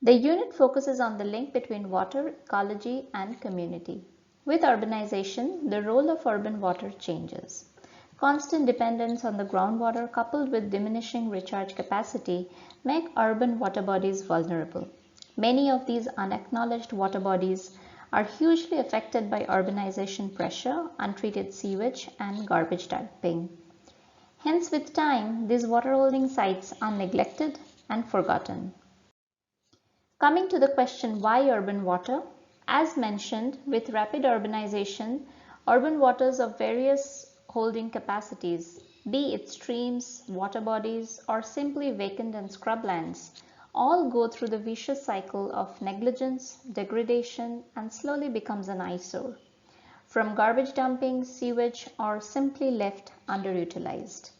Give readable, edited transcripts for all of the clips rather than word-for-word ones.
The unit focuses on the link between water, ecology, and community. With urbanization, the role of urban water changes. Constant dependence on the groundwater coupled with diminishing recharge capacity make urban water bodies vulnerable. Many of these unacknowledged water bodies are hugely affected by urbanization pressure, untreated sewage, and garbage dumping. Hence, with time, these water holding sites are neglected and forgotten. Coming to the question, why urban water? As mentioned, with rapid urbanization, urban waters of various holding capacities, be it streams, water bodies, or simply vacant and scrublands, all go through the vicious cycle of negligence, degradation, and slowly becomes an eyesore, from garbage dumping, sewage, or simply left underutilized.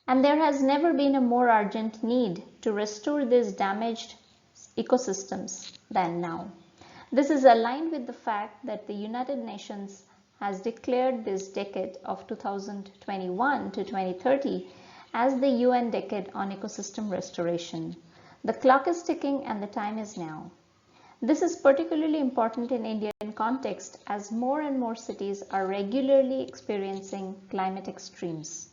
And there has never been a more urgent need to restore these damaged ecosystems than now. This is aligned with the fact that the United Nations has declared this decade of 2021 to 2030 as the UN Decade on Ecosystem Restoration. The clock is ticking and the time is now. This is particularly important in Indian context as more and more cities are regularly experiencing climate extremes.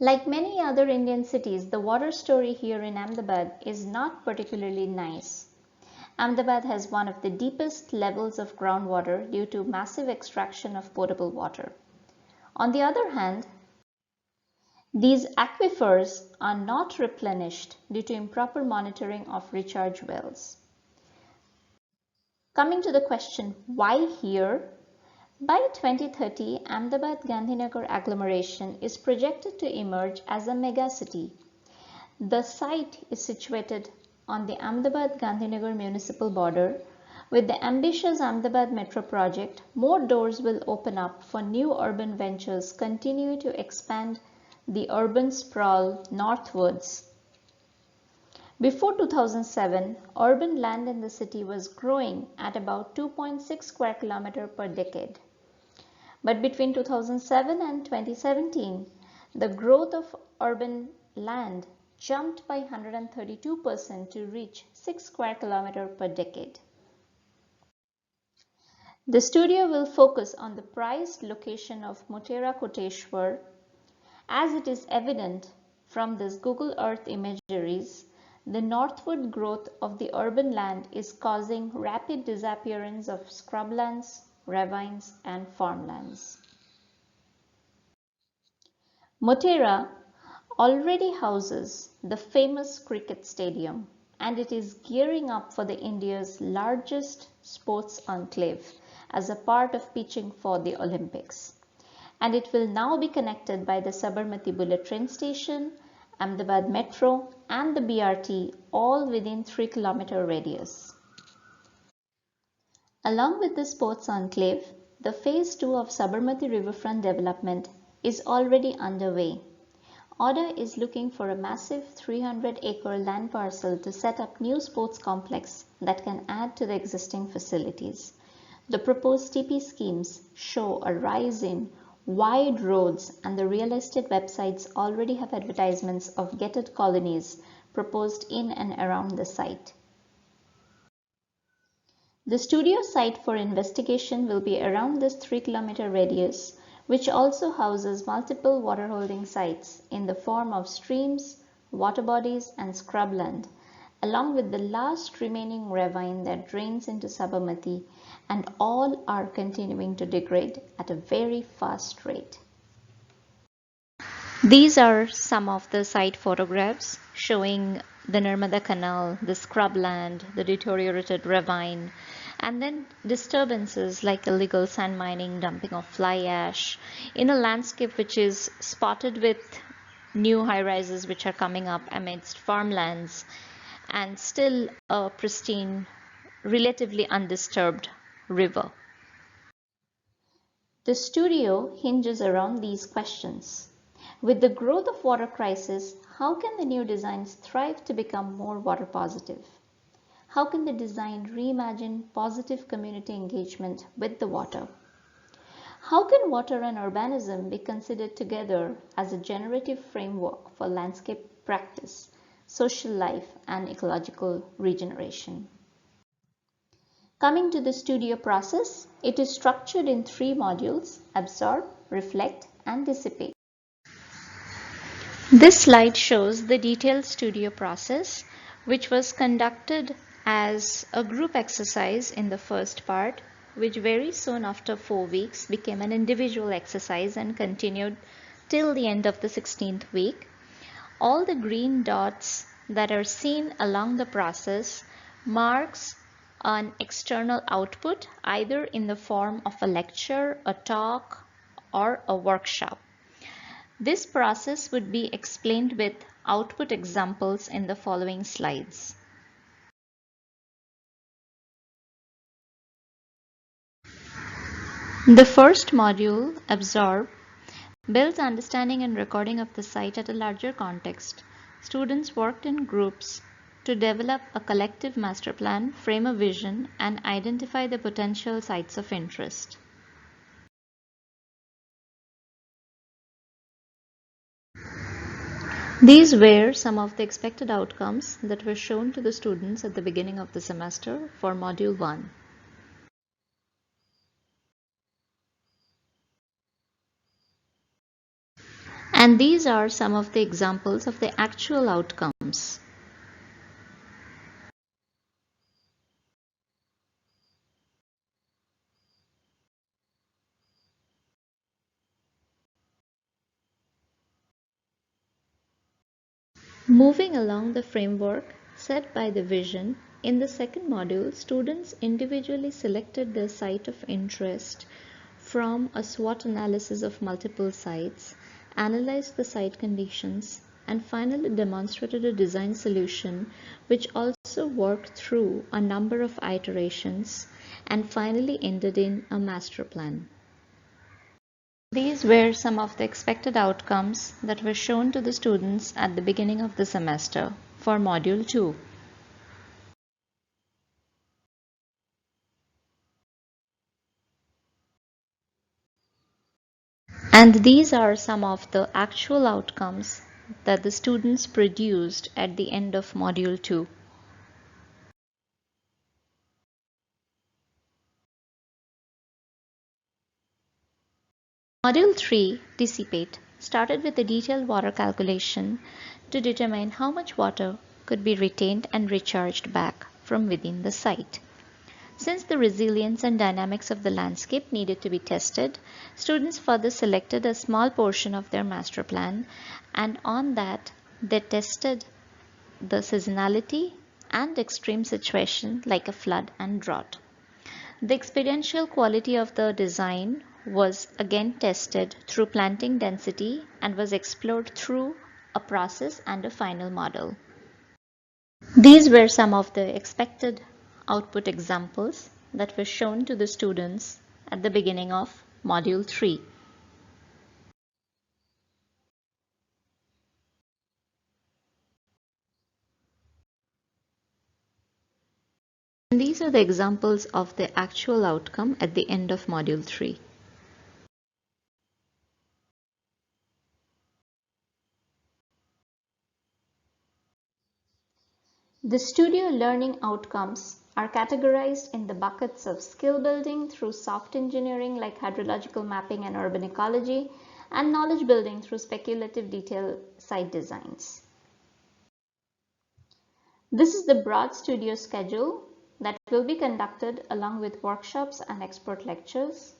Like many other Indian cities, the water story here in Ahmedabad is not particularly nice. Ahmedabad has one of the deepest levels of groundwater due to massive extraction of potable water. On the other hand, these aquifers are not replenished due to improper monitoring of recharge wells. Coming to the question, why here? By 2030, Ahmedabad-Gandhinagar agglomeration is projected to emerge as a megacity. The site is situated on the Ahmedabad-Gandhinagar municipal border. With the ambitious Ahmedabad Metro project, more doors will open up for new urban ventures continue to expand the urban sprawl northwards. Before 2007, urban land in the city was growing at about 2.6 square kilometer per decade. But between 2007 and 2017, the growth of urban land jumped by 132% to reach 6 square kilometer per decade. The studio will focus on the prized location of Motera Koteshwar, as it is evident from this Google Earth imageries. The northward growth of the urban land is causing rapid disappearance of scrublands, ravines, and farmlands. Motera already houses the famous cricket stadium, and it is gearing up for the India's largest sports enclave as a part of pitching for the Olympics. And it will now be connected by the Sabarmati bullet train station, Ahmedabad Metro, and the BRT, all within 3-kilometer radius. Along with the sports enclave, the phase 2 of Sabarmati riverfront development is already underway. ODA is looking for a massive 300-acre land parcel to set up new sports complex that can add to the existing facilities. The proposed TP schemes show a rise in wide roads, and the real estate websites already have advertisements of gated colonies proposed in and around the site. The studio site for investigation will be around this 3-kilometer radius, which also houses multiple water holding sites in the form of streams, water bodies, and scrubland, along with the last remaining ravine that drains into Sabarmati, and all are continuing to degrade at a very fast rate. These are some of the site photographs showing the Narmada Canal, the scrubland, the deteriorated ravine, and then disturbances like illegal sand mining, dumping of fly ash in a landscape which is spotted with new high-rises which are coming up amidst farmlands, and still a pristine, relatively undisturbed river. The studio hinges around these questions. With the growth of water crisis, how can the new designs thrive to become more water positive? How can the design reimagine positive community engagement with the water? How can water and urbanism be considered together as a generative framework for landscape practice, social life, and ecological regeneration. Coming to the studio process, it is structured in 3 modules: absorb, reflect, and dissipate. This slide shows the detailed studio process, which was conducted as a group exercise in the first part, which very soon after 4 weeks became an individual exercise and continued till the end of the 16th week. All the green dots that are seen along the process marks an external output, either in the form of a lecture, a talk, or a workshop. This process would be explained with output examples in the following slides. The first module, Absorb, builds understanding and recording of the site at a larger context. Students worked in groups to develop a collective master plan, frame a vision, and identify the potential sites of interest. These were some of the expected outcomes that were shown to the students at the beginning of the semester for Module 1. And these are some of the examples of the actual outcomes. Moving along the framework set by the vision, in the second module, students individually selected their site of interest from a SWOT analysis of multiple sites, analyzed the site conditions, and finally demonstrated a design solution which also worked through a number of iterations and finally ended in a master plan. These were some of the expected outcomes that were shown to the students at the beginning of the semester for Module 2. And these are some of the actual outcomes that the students produced at the end of Module 2. Module 3, Dissipate, started with a detailed water calculation to determine how much water could be retained and recharged back from within the site. Since the resilience and dynamics of the landscape needed to be tested, students further selected a small portion of their master plan, and on that they tested the seasonality and extreme situation like a flood and drought. The experiential quality of the design was again tested through planting density and was explored through a process and a final model. These were some of the expected output examples that were shown to the students at the beginning of Module 3. And these are the examples of the actual outcome at the end of Module 3. The studio learning outcomes are categorized in the buckets of skill building through soft engineering like hydrological mapping and urban ecology, and knowledge building through speculative detail site designs. This is the broad studio schedule that will be conducted along with workshops and expert lectures.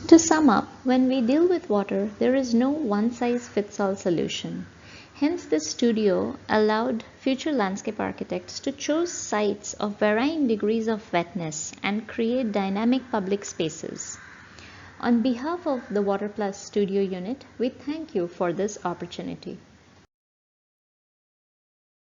To sum up, when we deal with water, there is no one-size-fits-all solution. Hence, this studio allowed future landscape architects to choose sites of varying degrees of wetness and create dynamic public spaces. On behalf of the Water Plus Studio Unit, we thank you for this opportunity.